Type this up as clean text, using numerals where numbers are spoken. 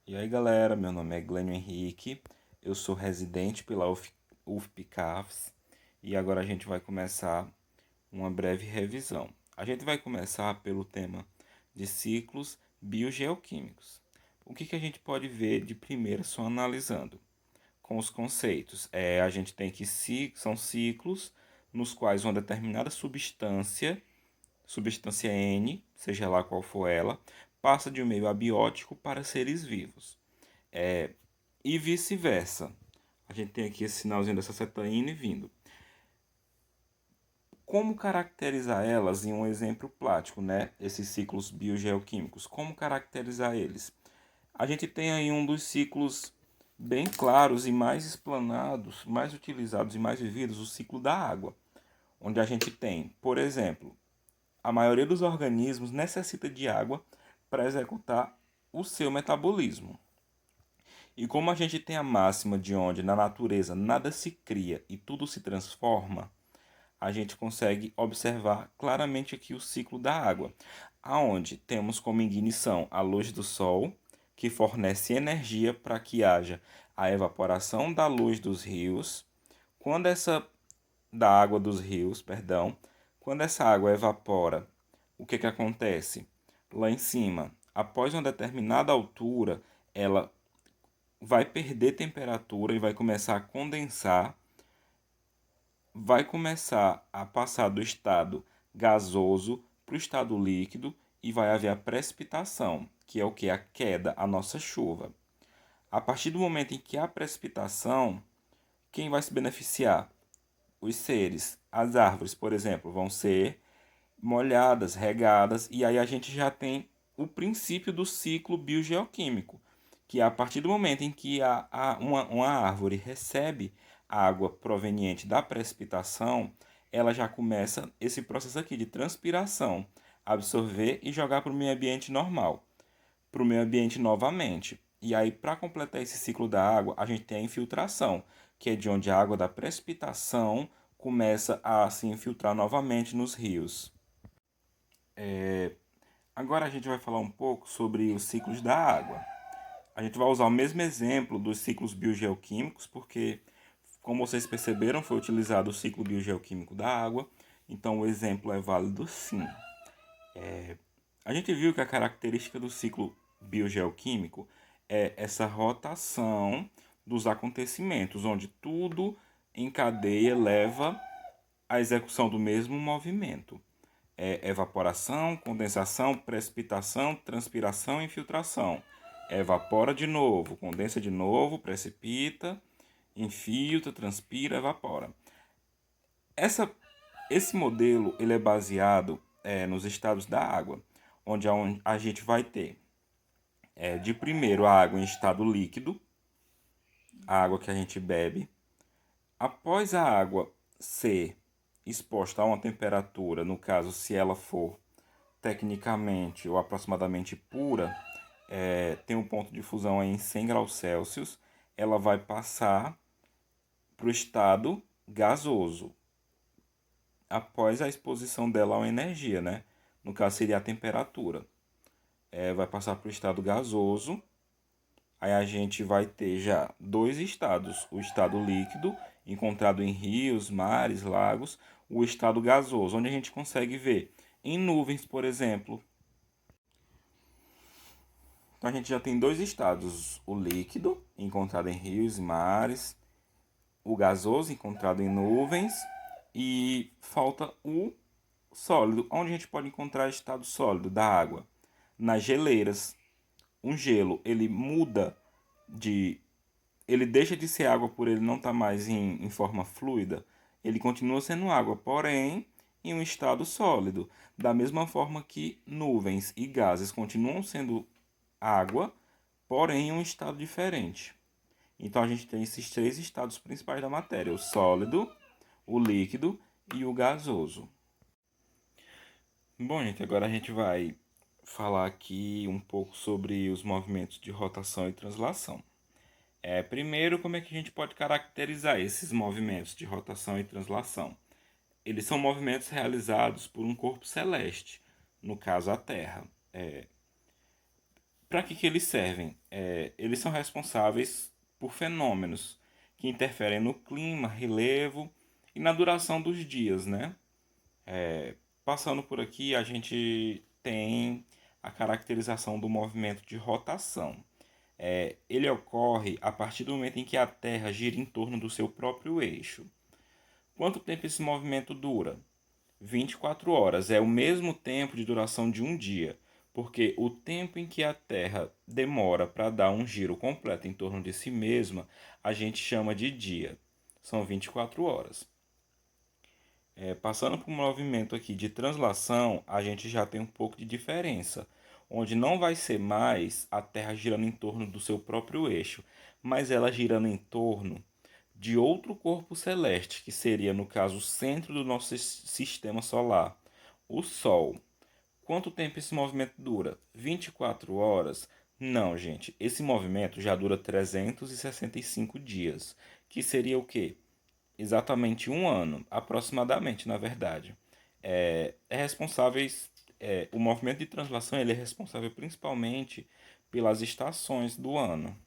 E aí galera, meu nome é Glênio Henrique, eu sou residente pela UFPCAFS e agora a gente vai começar uma breve revisão. A gente vai começar pelo tema de ciclos biogeoquímicos. O que a gente pode ver de primeira só analisando? Com os conceitos. A gente tem que são ciclos nos quais uma determinada substância N, seja lá qual for ela, passa de um meio abiótico para seres vivos. E vice-versa. A gente tem aqui esse sinalzinho dessa seta indo e vindo. Como caracterizar elas em um exemplo prático, né? Esses ciclos biogeoquímicos. Como caracterizar eles? A gente tem aí um dos ciclos bem claros e mais explanados, mais utilizados e mais vividos, o ciclo da água. Onde a gente tem, por exemplo, a maioria dos organismos necessita de água para executar o seu metabolismo. E como a gente tem a máxima de onde na natureza nada se cria e tudo se transforma, a gente consegue observar claramente aqui o ciclo da água, aonde temos como ignição a luz do sol, que fornece energia para que haja a evaporação da luz dos rios. Quando essa da água dos rios, perdão, quando essa água evapora, o que acontece? Lá em cima, após uma determinada altura, ela vai perder temperatura e vai começar a condensar, vai começar a passar do estado gasoso para o estado líquido e vai haver a precipitação, que é o que? A queda, a nossa chuva. A partir do momento em que há precipitação, quem vai se beneficiar? Os seres. As árvores, por exemplo, vão ser molhadas, regadas, e aí a gente já tem o princípio do ciclo biogeoquímico, que é a partir do momento em que uma árvore recebe água proveniente da precipitação, ela já começa esse processo aqui de transpiração, absorver e jogar para o meio ambiente normal, para o meio ambiente novamente. E aí, para completar esse ciclo da água, a gente tem a infiltração, que é de onde a água da precipitação começa a se infiltrar novamente nos rios. Agora a gente vai falar um pouco sobre os ciclos da água. A gente vai usar o mesmo exemplo dos ciclos biogeoquímicos, porque, como vocês perceberam, foi utilizado o ciclo biogeoquímico da água, então o exemplo é válido sim. A gente viu que a característica do ciclo biogeoquímico é essa rotação dos acontecimentos, onde tudo em cadeia leva à execução do mesmo movimento. Evaporação, condensação, precipitação, transpiração e infiltração. Evapora de novo, condensa de novo, precipita, infiltra, transpira, evapora. Esse modelo ele é baseado nos estados da água, onde a gente vai ter de primeiro a água em estado líquido, a água que a gente bebe. Após a água ser exposta a uma temperatura, no caso se ela for tecnicamente ou aproximadamente pura, tem um ponto de fusão aí em 100 graus Celsius, ela vai passar para o estado gasoso, após a exposição dela a uma energia, né? No caso seria a temperatura. Vai passar para o estado gasoso, aí a gente vai ter já dois estados, o estado líquido, encontrado em rios, mares, lagos, o estado gasoso, onde a gente consegue ver em nuvens, por exemplo. Então a gente já tem dois estados: o líquido, encontrado em rios e mares, o gasoso, encontrado em nuvens, e falta o sólido. Onde a gente pode encontrar estado sólido da água? Nas geleiras. Um gelo, ele muda de... Ele deixa de ser água por ele não estar mais em forma fluida. Ele continua sendo água, porém em um estado sólido. Da mesma forma que nuvens e gases continuam sendo água, porém em um estado diferente. Então a gente tem esses três estados principais da matéria: o sólido, o líquido e o gasoso. Bom, gente, agora a gente vai falar aqui um pouco sobre os movimentos de rotação e translação. Primeiro, como é que a gente pode caracterizar esses movimentos de rotação e translação? Eles são movimentos realizados por um corpo celeste, no caso a Terra. Para que eles servem? Eles são responsáveis por fenômenos que interferem no clima, relevo e na duração dos dias, né? Passando por aqui, a gente tem a caracterização do movimento de rotação. Ele ocorre a partir do momento em que a Terra gira em torno do seu próprio eixo. Quanto tempo esse movimento dura? 24 horas. É o mesmo tempo de duração de um dia, porque o tempo em que a Terra demora para dar um giro completo em torno de si mesma, a gente chama de dia. São 24 horas. Passando para o movimento aqui de translação, a gente já tem um pouco de diferença, onde não vai ser mais a Terra girando em torno do seu próprio eixo, mas ela girando em torno de outro corpo celeste, que seria, no caso, o centro do nosso sistema solar, o Sol. Quanto tempo esse movimento dura? 24 horas? Não, gente. Esse movimento já dura 365 dias, que seria o quê? Exatamente um ano, aproximadamente, na verdade. Responsáveis, o movimento de translação ele é responsável principalmente pelas estações do ano.